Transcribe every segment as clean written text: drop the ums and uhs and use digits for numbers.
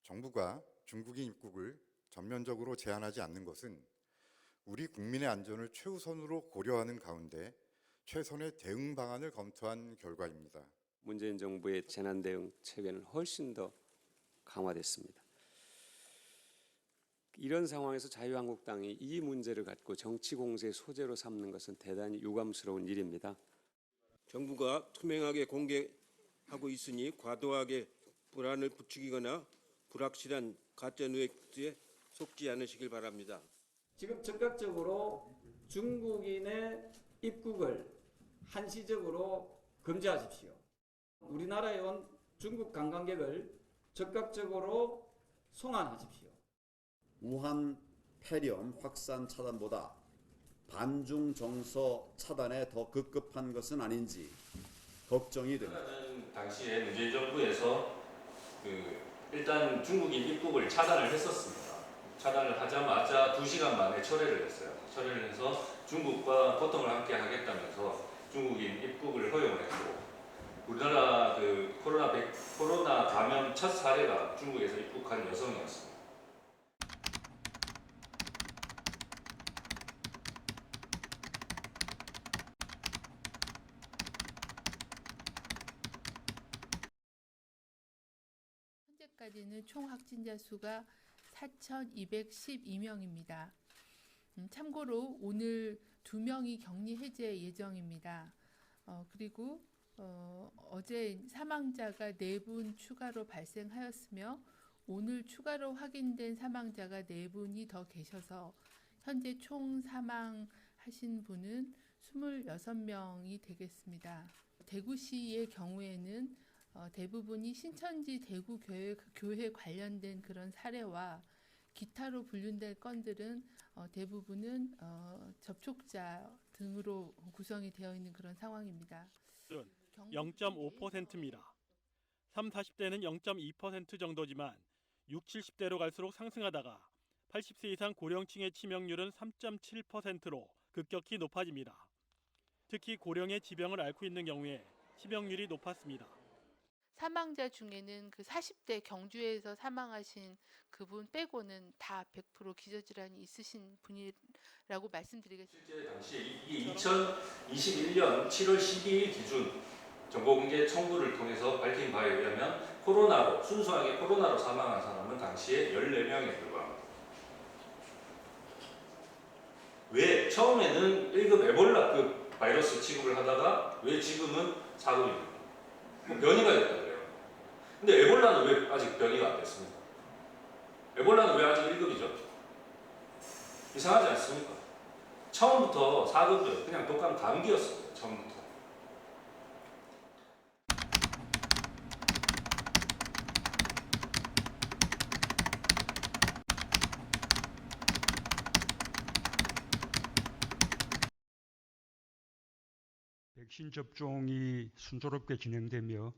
정부가 중국인 입국을 전면적으로 제한하지 않는 것은 우리 국민의 안전을 최우선으로 고려하는 가운데 최선의 대응 방안을 검토한 결과입니다. 문재인 정부의 재난 대응 체계는 훨씬 더 강화됐습니다. 이런 상황에서 자유한국당이 이 문제를 갖고 정치 공세의 소재로 삼는 것은 대단히 유감스러운 일입니다. 정부가 투명하게 공개하고 있으니 과도하게 불안을 부추기거나 불확실한 가짜 뉴스에 속지 않으시길 바랍니다. 지금 적극적으로 중국인의 입국을 한시적으로 금지하십시오. 우리나라에 온 중국 관광객을 적극적으로 송환하십시오. 우한 폐렴 확산 차단보다 반중 정서 차단에 더 급급한 것은 아닌지 걱정이 됩니다. 당시에 문재인 정부에서 일단 중국인 입국을 차단을 했었습니다. 차단을 하자마자 2시간 만에 철회를 했어요. 철회를 해서 중국과 소통을 함께 하겠다면서 중국인 입국을 허용을 했고, 우리나라 코로나 감염 첫 사례가 중국에서 입국한 여성이었습니다. 현재까지는 총 확진자 수가 4,212명입니다. 참고로 오늘 2명이 격리 해제 예정입니다. 그리고 어제 사망자가 4분 추가로 발생하였으며 오늘 추가로 확인된 사망자가 4분이 더 계셔서 현재 총 사망하신 분은 26명이 되겠습니다. 대구시의 경우에는 대부분이 신천지 대구교회 관련된 그런 사례와 기타로 분류될 건들은 대부분은 접촉자 등으로 구성이 되어 있는 그런 상황입니다. 0.5%입니다. 3, 40대는 0.2% 정도지만 6, 70대로 갈수록 상승하다가 80세 이상 고령층의 치명률은 3.7%로 급격히 높아집니다. 특히 고령의 지병을 앓고 있는 경우에 치명률이 높았습니다. 사망자 중에는 그 40대 경주에서 사망하신 그분 빼고는 다 100% 기저질환이 있으신 분이라고 말씀드리겠습니다. 실제 당시에 이 2021년 7월 12일 기준 정보공개 청구를 통해서 밝힌 바에 의하면 순수하게 코로나로 사망한 사람은 당시에 14명에 불과합니다. 왜 처음에는 1급 에볼라급 바이러스 취급을 하다가 왜 지금은 4급입니까? 변이가 됐다 그래요. 근데 에볼라는 왜 아직 변이가 안 됐습니까? 에볼라는 왜 아직 1급이죠? 이상하지 않습니까? 처음부터 4급은 그냥 독감 감기였어요. 처음부터. 백신 접종이 순조롭게 진행되며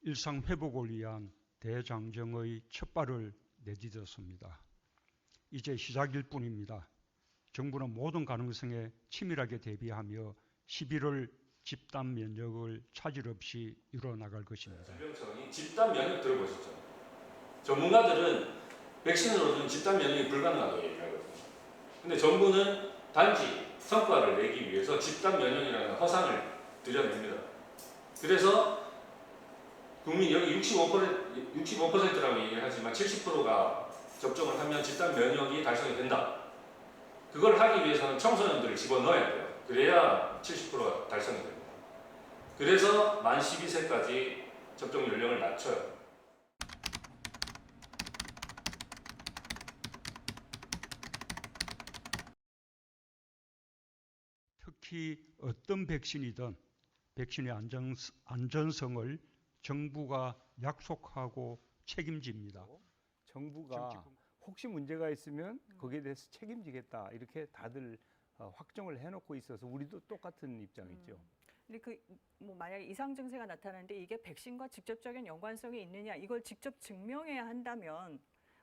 일상 회복을 위한 대장정의 첫 발을 내딛었습니다. 이제 시작일 뿐입니다. 정부는 모든 가능성에 치밀하게 대비하며 11월 집단 면역을 차질 없이 이뤄나갈 것입니다. 질병청이 집단 면역 들어보셨죠? 전문가들은 백신으로는 집단 면역이 불가능하다고 얘기하거든요. 근데 정부는 단지 성과를 내기 위해서 집단 면역이라는 허상을 드러냅니다. 그래서 국민 여기 65%라고 얘기를 하지만 70%가 접종을 하면 집단 면역이 달성이 된다. 그걸 하기 위해서는 청소년들을 집어넣어야 돼요. 그래야 70%가 달성이 됩니다. 그래서 만 12세까지 접종 연령을 낮춰요. 특히 어떤 백신이든 백신의 안전성을 정부가 약속하고 책임집니다. 정부가 혹시 문제가 있으면 거기에 대해서 책임지겠다 이렇게 다들 확정을 해놓고 있어서 우리도 똑같은 입장이죠. 근데 만약에 이상 증세가 나타나는데 이게 백신과 직접적인 연관성이 있느냐 이걸 직접 증명해야 한다면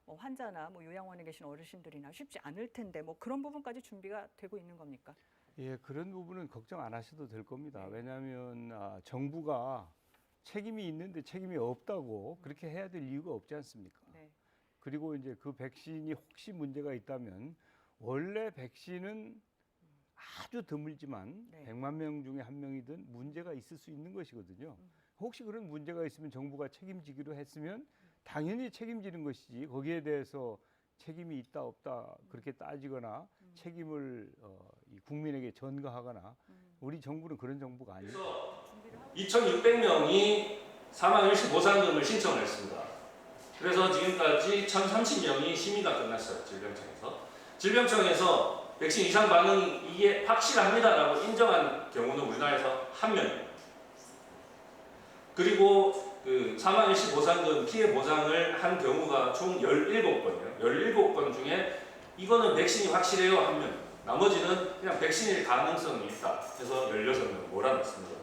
환자나 요양원에 계신 어르신들이나 쉽지 않을 텐데 그런 부분까지 준비가 되고 있는 겁니까? 예, 그런 부분은 걱정 안 하셔도 될 겁니다. 왜냐하면 정부가 책임이 있는데 책임이 없다고 그렇게 해야 될 이유가 없지 않습니까? 네. 그리고 이제 그 백신이 혹시 문제가 있다면 원래 백신은 아주 드물지만 네. 100만 명 중에 한 명이든 문제가 있을 수 있는 것이거든요. 혹시 그런 문제가 있으면 정부가 책임지기로 했으면 당연히 책임지는 것이지 거기에 대해서 책임이 있다 없다 그렇게 따지거나 책임을 이 국민에게 전가하거나 우리 정부는 그런 정부가 아니에요. 그래서 2,600명이 사망일시 보상금을 신청을 했습니다. 그래서 지금까지 1,030명이 심의가 끝났어요. 질병청에서. 질병청에서 백신 이상 반응이 이게 확실합니다라고 인정한 경우는 우리나라에서 한 명입니다. 그리고 그 사망일시 보상금 피해 보상을 한 경우가 총 17건이에요. 17건 중에 이거는 백신이 확실해요 한 명. 나머지는 그냥 백신일 가능성이 있다 해서 16명 몰아냈습니다.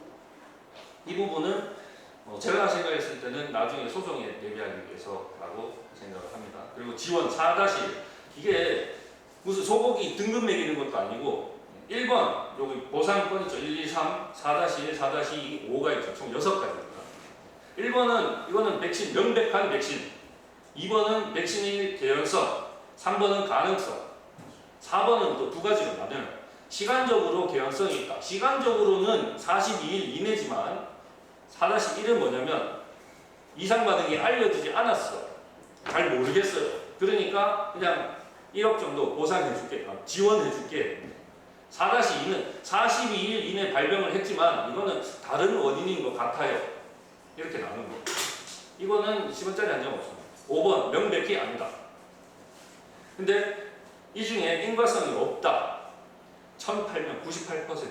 이 부분은 제가 생각했을 때는 나중에 소송에 대비하기 위해서라고 생각을 합니다. 그리고 지원 4-1 이게 무슨 소고기 등급 매기는 것도 아니고 1번 여기 보상권 있죠. 1, 2, 3, 4-1, 4-2, 5가 있죠. 총 6가지입니다. 1번은 이거는 백신 명백한 백신, 2번은 백신의 개연성, 3번은 가능성, 4번은 또 2가지로 나뉘어요. 시간적으로 개연성이 있다. 시간적으로는 42일 이내지만 4-1은 뭐냐면 이상 반응이 알려지지 않았어요. 잘 모르겠어요. 그러니까 그냥 1억 정도 보상해줄게, 지원해줄게. 4-2는 42일 이내 발병을 했지만 이거는 다른 원인인 것 같아요. 이렇게 나누는 거예요. 이거는 10원짜리 한 장 없습니다. 5번 명백히 아니다. 근데 이 중에 인과성이 없다. 1,008명 98%.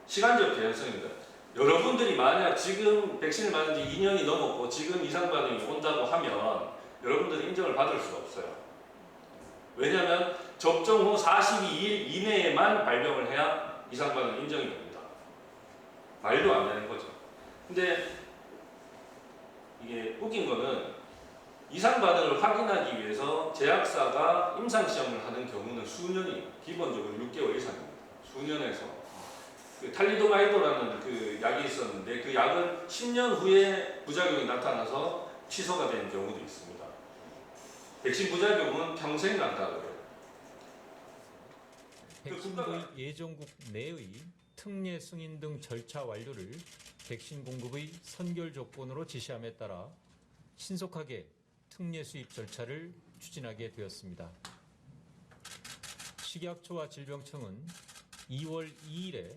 시간적 개연성입니다. 여러분들이 만약 지금 백신을 맞은 지 2년이 넘었고 지금 이상 반응이 온다고 하면 여러분들이 인정을 받을 수가 없어요. 왜냐하면 접종 후 42일 이내에만 발병을 해야 이상 반응 인정이 됩니다. 말도 안 되는 거죠. 근데 이게 웃긴 거는 이상 반응을 확인하기 위해서 제약사가 임상시험을 하는 경우는 수년이 기본적으로 6개월 이상입니다. 수년에서 그 탈리도마이도라는 그 약이 있었는데 그 약은 10년 후에 부작용이 나타나서 취소가 된 경우도 있습니다. 백신 부작용은 평생 난다고 해요. 백신 도입 예정국 내의 특례 승인 등 절차 완료를 백신 공급의 선결 조건으로 지시함에 따라 신속하게 특례 수입 절차를 추진하게 되었습니다. 식약처와 질병청은 2월 2일에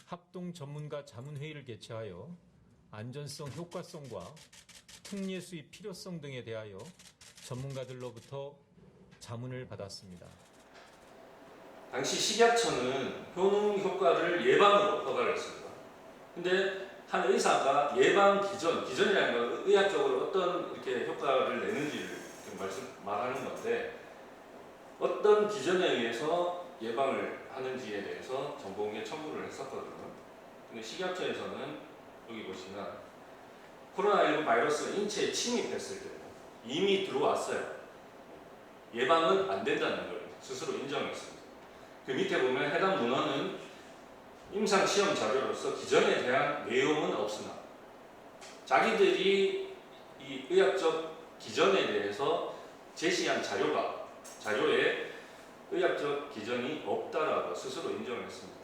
합동 전문가 자문회의를 개최하여 안전성, 효과성과 특례 수입 필요성 등에 대하여 전문가들로부터 자문을 받았습니다. 당시 식약처는 효능 효과를 예방으로 허가를 했습니다. 근데 한 의사가 예방 기전이라는 건 의학적으로 어떤 이렇게 효과를 내는지를 말하는 건데 어떤 기전에 의해서 예방을 하는지에 대해서 정보공개 청구를 했었거든요. 근데 식약처에서는 여기 보시면 코로나19 바이러스가 인체에 침입했을 때 이미 들어왔어요. 예방은 안 된다는 걸 스스로 인정했습니다. 그 밑에 보면 해당 문헌은 임상시험 자료로서 기전에 대한 내용은 없으나 자기들이 이 의학적 기전에 대해서 제시한 자료에 의학적 기전이 없다라고 스스로 인정을 했습니다.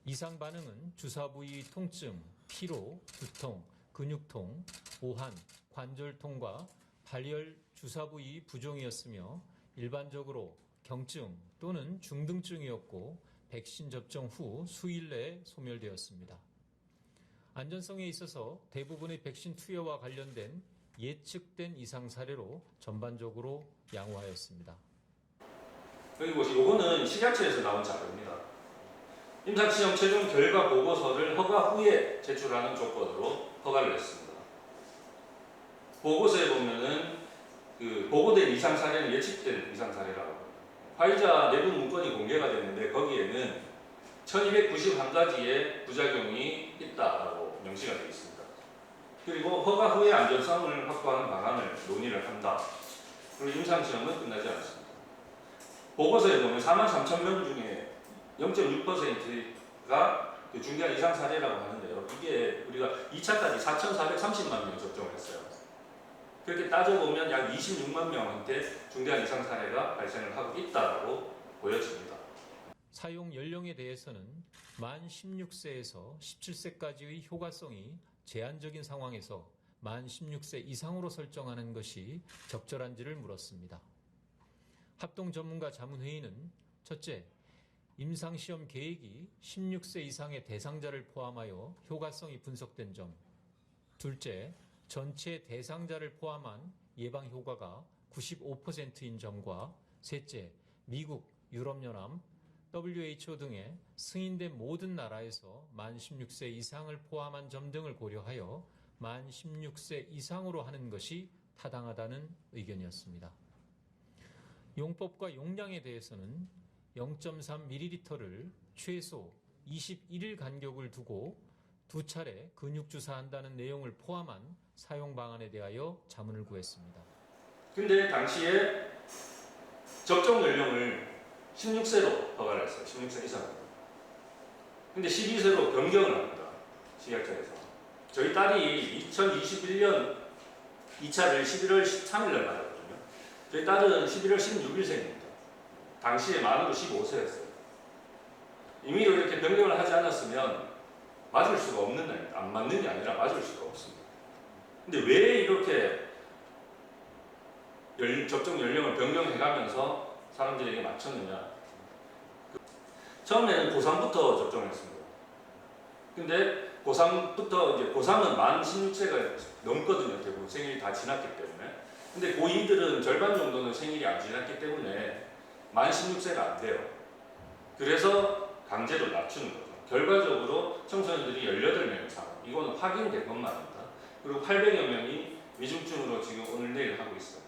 이상 반응은 주사 부위 통증, 피로, 두통, 근육통, 오한, 관절통과 발열, 주사 부위 부종이었으며 일반적으로 경증 또는 중등증이었고 백신 접종 후 수일 내에 소멸되었습니다. 안전성에 있어서 대부분의 백신 투여와 관련된 예측된 이상 사례로 전반적으로 양호하였습니다. 여기 보시면 이거는 식약처에서 나온 자료입니다. 임상시험 최종 결과 보고서를 허가 후에 제출하는 조건으로 허가를 했습니다. 보고서에 보면은 그 보고된 이상 사례는 예측된 이상 사례라고. 화이자 내부 문건이 공개가 됐는데 거기에는 1291가지의 부작용이 있다라고 명시가 되어 있습니다. 그리고 허가 후에 안전성을 확보하는 방안을 논의를 한다. 그리고 임상시험은 끝나지 않습니다. 보고서에 보면 43,000명 중에 0.6%가 그 중대한 이상 사례라고 하는데요. 이게 우리가 2차까지 4,430만 명 접종을 했어요. 그렇게 따져보면 약 26만 명한테 중대한 이상 사례가 발생을 하고 있다고 보여집니다. 사용 연령에 대해서는 만 16세에서 17세까지의 효과성이 제한적인 상황에서 만 16세 이상으로 설정하는 것이 적절한지를 물었습니다. 합동 전문가 자문회의는 첫째, 임상시험 계획이 16세 이상의 대상자를 포함하여 효과성이 분석된 점, 둘째, 전체 대상자를 포함한 예방 효과가 95%인 점과 셋째, 미국, 유럽연합, WHO 등의 승인된 모든 나라에서 만 16세 이상을 포함한 점 등을 고려하여 만 16세 이상으로 하는 것이 타당하다는 의견이었습니다. 용법과 용량에 대해서는 0.3ml를 최소 21일 간격을 두고 2차례 근육 주사한다는 내용을 포함한 사용 방안에 대하여 자문을 구했습니다. 근데 당시에 접종 연령을 16세로 허가를 했어요. 16세 이상. 근데 12세로 변경을 합니다. 식약처에서. 저희 딸이 2021년 2차를 11월 13일 날 맞았거든요. 저희 딸은 11월 16일생입니다. 당시에 만으로 15세였어요. 임의로 이렇게 변경을 하지 않았으면 맞을 수가 없는 날입니다. 안 맞는 게 아니라 맞을 수가 없습니다. 근데 왜 이렇게 접종 연령을 변경해가면서 사람들에게 맞췄느냐. 처음에는 고3부터 접종을 했습니다. 근데 고3부터 이제 고3은 만 16세가 넘거든요. 대부분 생일이 다 지났기 때문에. 근데 고2들은 절반 정도는 생일이 안 지났기 때문에 만 16세가 안 돼요. 그래서 강제로 낮추는 거죠. 결과적으로 청소년들이 18명이 사망. 이거는 확인된 것만입니다. 그리고 800여 명이 위중증으로 지금 오늘 내일 하고 있어요.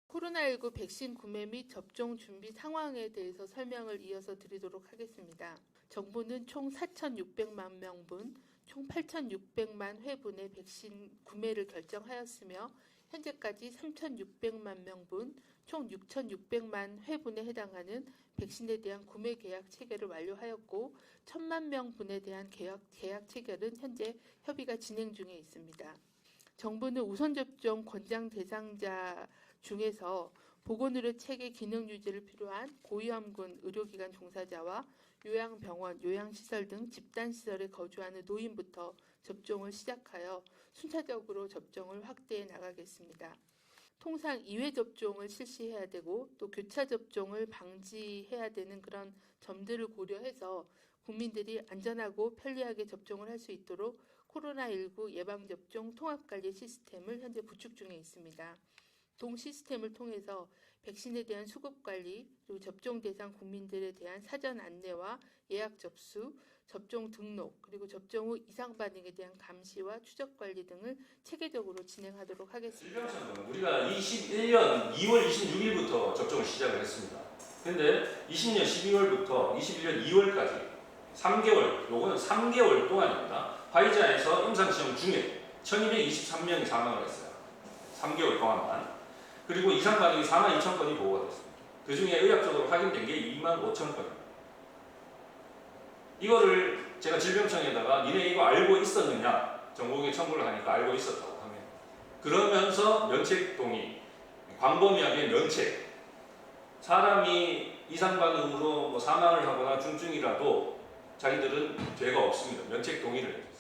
코로나19 백신 구매 및 접종 준비 상황에 대해서 설명을 이어서 드리도록 하겠습니다. 정부는 총 4,600만 명분, 총 8,600만 회분의 백신 구매를 결정하였으며 현재까지 3,600만 명분, 총 6,600만 회분에 해당하는 백신에 대한 구매 계약 체결을 완료하였고 1,000만 명분에 대한 계약 체결은 현재 협의가 진행 중에 있습니다. 정부는 우선 접종 권장 대상자 중에서 보건의료 체계 기능 유지를 필요한 고위험군 의료기관 종사자와 요양병원, 요양시설 등 집단시설에 거주하는 노인부터 접종을 시작하여 순차적으로 접종을 확대해 나가겠습니다. 통상 2회 접종을 실시해야 되고 또 교차 접종을 방지해야 되는 그런 점들을 고려해서 국민들이 안전하고 편리하게 접종을 할 수 있도록 코로나19 예방접종 통합관리 시스템을 현재 구축 중에 있습니다. 동 시스템을 통해서 백신에 대한 수급관리, 그리고 접종 대상 국민들에 대한 사전 안내와 예약 접수, 접종 등록, 그리고 접종 후 이상 반응에 대한 감시와 추적 관리 등을 체계적으로 진행하도록 하겠습니다. 질병청은 우리가 21년 2월 26일부터 접종을 시작을 했습니다. 근데 20년 12월부터 21년 2월까지 3개월, 요거는 3개월 동안입니다. 화이자에서 임상시험 중에 1223명이 사망을 했어요. 3개월 동안만. 그리고 이상 반응이 42,000건이 보고가 됐습니다. 그 중에 의학적으로 확인된 게 25,000건입니다. 이거를 제가 질병청에다가 니네 이거 알고 있었느냐 정보에 청구를 하니까 알고 있었다고 하면 그러면서 면책 동의, 광범위하게 면책, 사람이 이상 반응으로 뭐 사망을 하거나 중증이라도 자기들은 죄가 없습니다. 면책 동의를 해줬어요.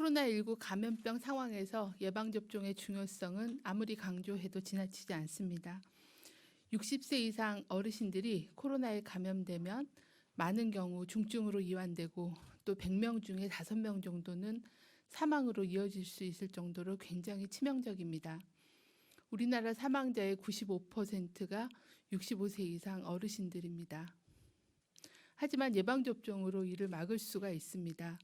코로나19 감염병 상황에서 예방접종의 중요성은 아무리 강조해도 지나치지 않습니다. 60세 이상 어르신들이 코로나에 감염되면 많은 경우 중증으로 이완되고 또 100명 중에 5명 정도는 사망으로 이어질 수 있을 정도로 굉장히 치명적입니다. 우리나라 사망자의 95%가 65세 이상 어르신들입니다. 하지만 예방접종으로 이를 막을 수가 있습니다.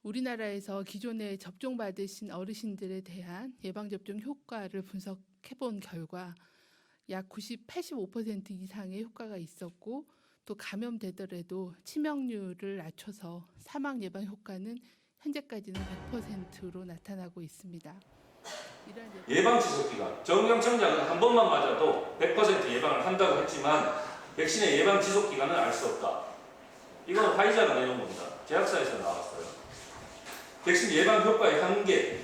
우리나라에서 기존에 접종받으신 어르신들에 대한 예방접종 효과를 분석해본 결과 약 85% 이상의 효과가 있었고 또 감염되더라도 치명률을 낮춰서 사망 예방 효과는 현재까지는 100%로 나타나고 있습니다. 예방 지속 기간. 정경청장은 한 번만 맞아도 100% 예방을 한다고 했지만 백신의 예방 지속 기간은 알 수 없다. 이건 화이자가 내놓은 겁니다. 제약사에서 나왔어요. 백신 예방 효과의 한계.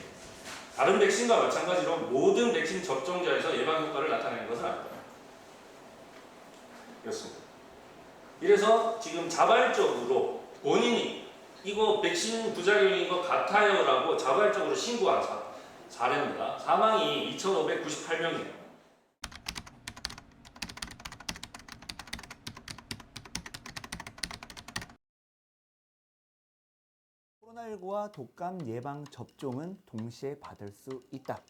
다른 백신과 마찬가지로 모든 백신 접종자에서 예방 효과를 나타내는 것은 아니다. 그렇습니다. 그래서 지금 자발적으로 본인이 이거 백신 부작용인 것 같아요라고 자발적으로 신고한 사례입니다. 사망이 2,598명이에요. 코로나19와 독감 예방 접종은 동시에 받을 수 있다.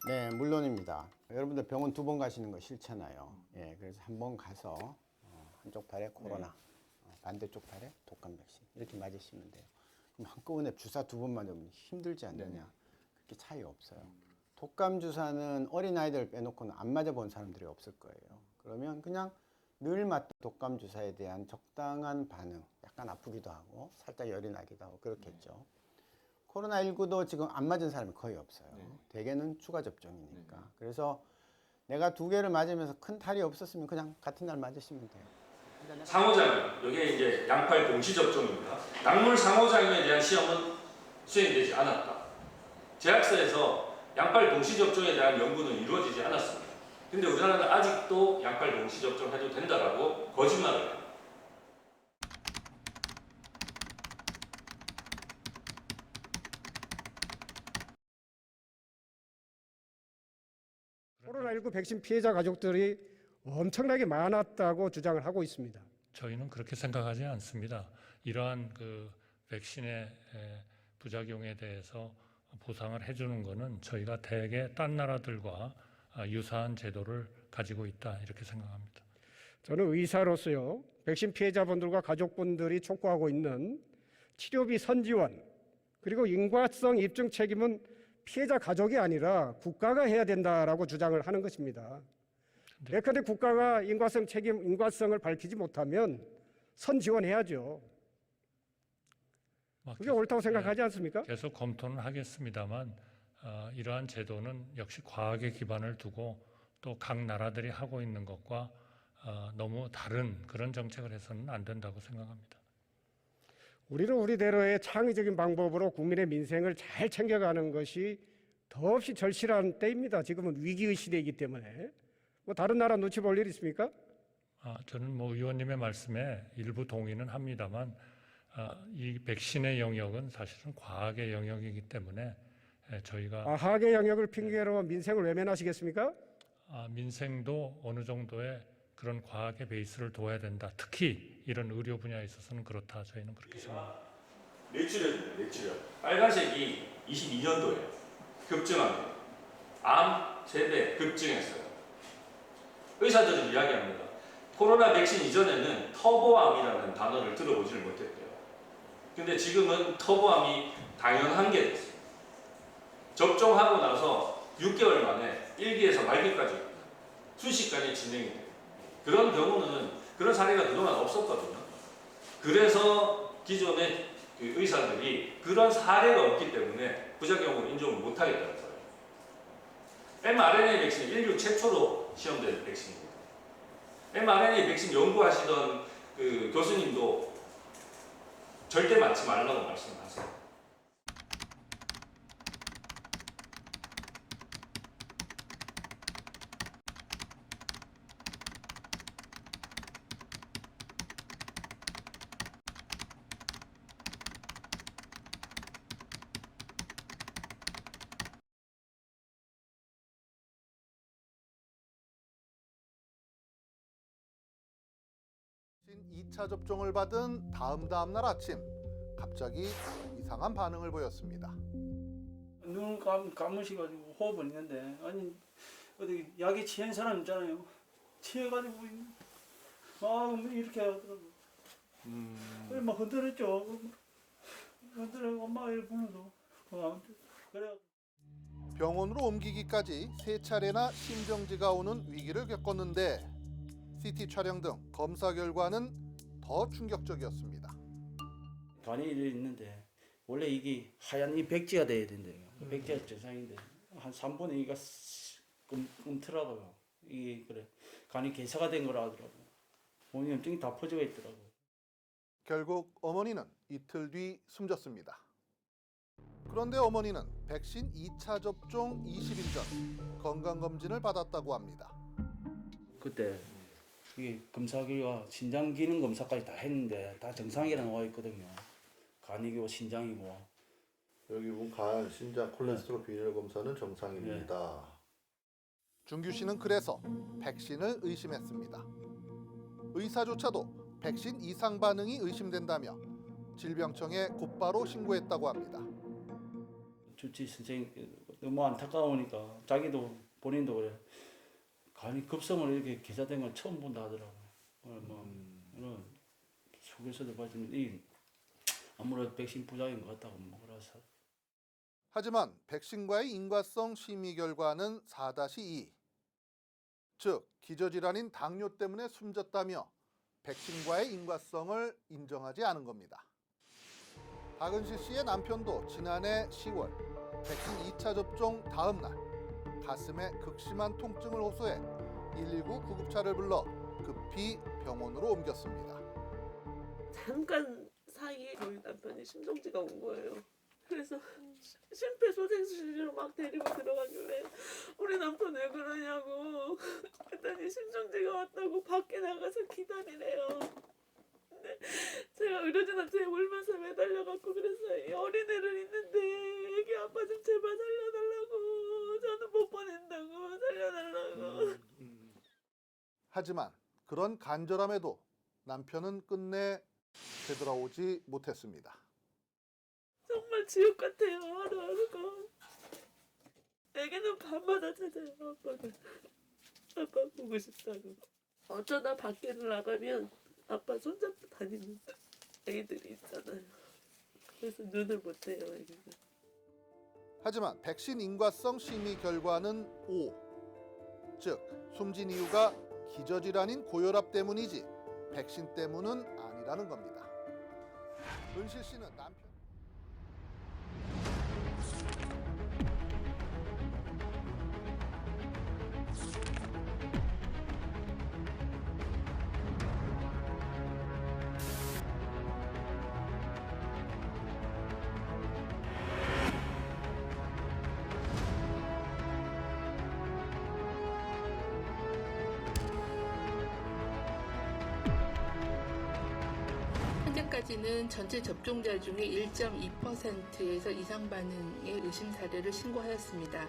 네, 물론입니다. 여러분들 병원 2번 가시는 거 싫잖아요. 예, 그래서 한 번 가서 한쪽 팔에 코로나, 반대쪽 팔에 독감 백신 이렇게 맞으시면 돼요. 그럼 한꺼번에 주사 2번 맞으면 힘들지 않느냐? 그렇게 차이 없어요. 독감 주사는 어린아이들 빼놓고는 안 맞아본 사람들이 없을 거예요. 그러면 그냥 늘 맞던 독감 주사에 대한 적당한 반응, 약간 아프기도 하고 살짝 열이 나기도 하고 그렇겠죠. 코로나19도 지금 안 맞은 사람이 거의 없어요. 대개는 추가 접종이니까. 그래서 내가 2개를 맞으면서 큰 탈이 없었으면 그냥 같은 날 맞으시면 돼요. 상호작용, 이게 이제 양팔 동시 접종입니다. 약물 상호작용에 대한 시험은 수행되지 않았다. 제약사에서 양팔 동시 접종에 대한 연구는 이루어지지 않았습니다. 근데 우리나라는 아직도 양팔 동시 접종해도 된다라고 거짓말을 해요. 코로나19 백신 피해자 가족들이 엄청나게 많았다고 주장을 하고 있습니다. 저희는 그렇게 생각하지 않습니다. 이러한 그 백신의 부작용에 대해서 보상을 해주는 것은 저희가 대개 딴 나라들과 유사한 제도를 가지고 있다 이렇게 생각합니다. 저는 의사로서요, 백신 피해자분들과 가족분들이 촉구하고 있는 치료비 선지원 그리고 인과성 입증 책임은 피해자 가족이 아니라 국가가 해야 된다라고 주장을 하는 것입니다. 예컨대 국가가 인과성을 밝히지 못하면 선지원해야죠. 그게 옳다고 생각하지 않습니까? 계속 검토는 하겠습니다만 이러한 제도는 역시 과학에 기반을 두고 또 각 나라들이 하고 있는 것과 너무 다른 그런 정책을 해서는 안 된다고 생각합니다. 우리는 우리대로의 창의적인 방법으로 국민의 민생을 잘 챙겨가는 것이 더없이 절실한 때입니다. 지금은 위기의 시대이기 때문에. 뭐 다른 나라 눈치 볼 일 있습니까? 저는 뭐 의원님의 말씀에 일부 동의는 합니다만 이 백신의 영역은 사실은 과학의 영역이기 때문에 저희가 과학의 영역을 핑계로 민생을 외면하시겠습니까? 민생도 어느 정도의 그런 과학의 베이스를 둬야 된다. 특히 이런 의료 분야에 있어서는 그렇다. 저희는 그렇게 생각합니다. 뇌출혈. 빨간색이 22년도에 급증합니다. 암 3배 급증했어요. 의사들은 이야기합니다. 코로나 백신 이전에는 터보암이라는 단어를 들어보지를 못했대요. 근데 지금은 터보암이 당연한 게 됐어요. 접종하고 나서 6개월 만에 1기에서 말기까지 순식간에 진행이 돼요. 그런 경우는 그런 사례가 그동안 없었거든요. 그래서 기존의 의사들이 그런 사례가 없기 때문에 부작용을 인정을 못하겠다는 거예요. mRNA 백신은 인류 최초로 시험된 백신입니다. mRNA 백신 연구하시던 그 교수님도 절대 맞지 말라고 말씀하세요. 백신 2차 접종을 받은 다음 날 아침 갑자기 이상한 반응을 보였습니다. 눈을 감으셔가지고 호흡을 했는데 아니 어디 약에 취한 사람 있잖아요. 취해가지고 이렇게 하더라고. 그래 막 흔들었죠. 흔들어 엄마가 이렇게 불러도 그래. 병원으로 옮기기까지 3차례나 심정지가 오는 위기를 겪었는데 CT 촬영 등 검사 결과는 더 충격적이었습니다. 간이 있는데 원래 이게 하얀 이 백지가 돼야 된대요. 백지가 정상인데 한 3분의 2가 끔틀하고요. 이게 그래 간이 개사가 된 거라 하더라고요. 몸이 염증이 다 퍼져 있더라고요. 결국 어머니는 이틀 뒤 숨졌습니다. 그런데 어머니는 백신 2차 접종 20일 전 건강검진을 받았다고 합니다. 그때 이게 검사기가 신장 기능 검사까지 다 했는데 다 정상이라 나와 있거든요. 간이고 신장이고. 여기 보면 간, 신장, 콜레스테롤 비율 검사는 정상입니다. 준규 씨는 그래서 백신을 의심했습니다. 의사조차도 백신 이상 반응이 의심된다며 질병청에 곧바로 신고했다고 합니다. 주치 선생 너무 안타까우니까 자기도 본인도 그래. 간이 급성으로 이렇게 기사된 걸 처음 본다 하더라고요. 이런 속에서도 봤지만 이 아무래도 백신 부작인 것 같다고 뭐라서. 하지만 백신과의 인과성 심의 결과는 4-2. 즉 기저질환인 당뇨 때문에 숨졌다며 백신과의 인과성을 인정하지 않은 겁니다. 박은실 씨의 남편도 지난해 10월 백신 2차 접종 다음 날 가슴에 극심한 통증을 호소해 119 구급차를 불러 급히 병원으로 옮겼습니다. 잠깐 사이에 저희 남편이 심정지가 온 거예요. 그래서 심폐소생술로 막 데리고 들어가길래 우리 남편 왜 그러냐고 그랬더니 심정지가 왔다고 밖에 나가서 기다리래요. 근데 제가 의료진한테 울면서 매달려갖고 그랬어요. 어린애를 있는데 애기 아빠 좀 제발 살려달라고. 저는 못 보낸다고. 살려달라고. 하지만 그런 간절함에도 남편은 끝내 되돌아오지 못했습니다. 정말 지옥 같아요. 하루하루가. 애기는 밤마다 찾아요. 아빠가. 아빠 보고 싶다고. 어쩌다 밖에를 나가면 아빠 손잡고 다니는 애기들이 있잖아요. 그래서 눈을 못 떼요. 애기는. 하지만 백신 인과성 심의 결과는 5. 즉 숨진 이유가 기저질환인 고혈압 때문이지 백신 때문은 아니라는 겁니다. 은실 씨는 남편 현재까지는 전체 접종자 중에 1.2%에서 이상 반응의 의심 사례를 신고하였습니다.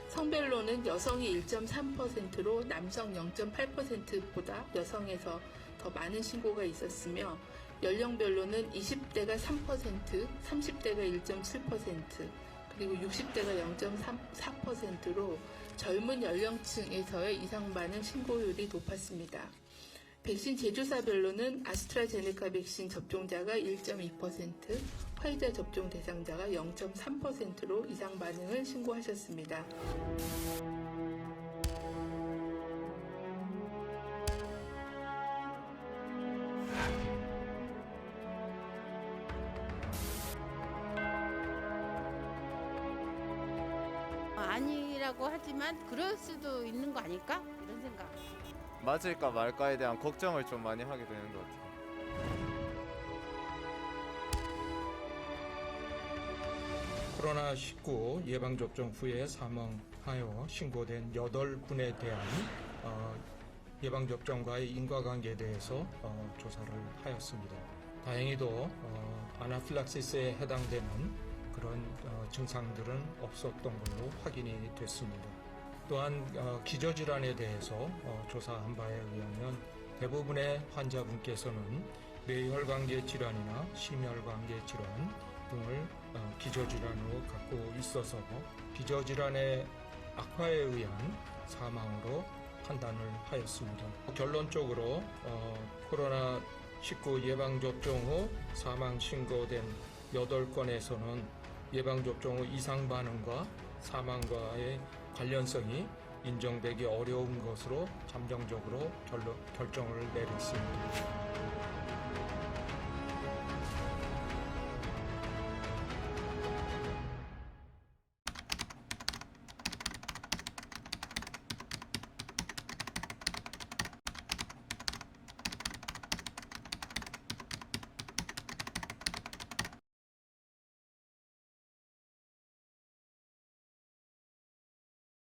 성별로는 여성이 1.3%로 남성 0.8%보다 여성에서 더 많은 신고가 있었으며 연령별로는 20대가 3%, 30대가 1.7%, 그리고 60대가 0.4%로 젊은 연령층에서의 이상 반응 신고율이 높았습니다. 백신 제조사별로는 아스트라제네카 백신 접종자가 1.2%, 화이자 접종 대상자가 0.3%로 이상 반응을 신고하셨습니다. 아니라고 하지만 그럴 수도 있는 거 아닐까? 이런 생각. 맞을까 말까에 대한 걱정을 좀 많이 하게 되는 것 같아요. 코로나19 예방접종 후에 사망하여 신고된 8분에 대한 예방접종과의 인과관계에 대해서 조사를 하였습니다. 다행히도 아나필락시스에 해당되는 그런 증상들은 없었던 걸로 확인이 됐습니다. 또한 기저질환에 대해서 조사한 바에 의하면 대부분의 환자분께서는 뇌혈관계 질환이나 심혈관계 질환 등을 기저질환으로 갖고 있어서 기저질환의 악화에 의한 사망으로 판단을 하였습니다. 결론적으로 코로나19 예방접종 후 사망 신고된 8건에서는 예방접종 후 이상 반응과 사망과의 관련성이 인정되기 어려운 것으로 잠정적으로 결정을 내렸습니다.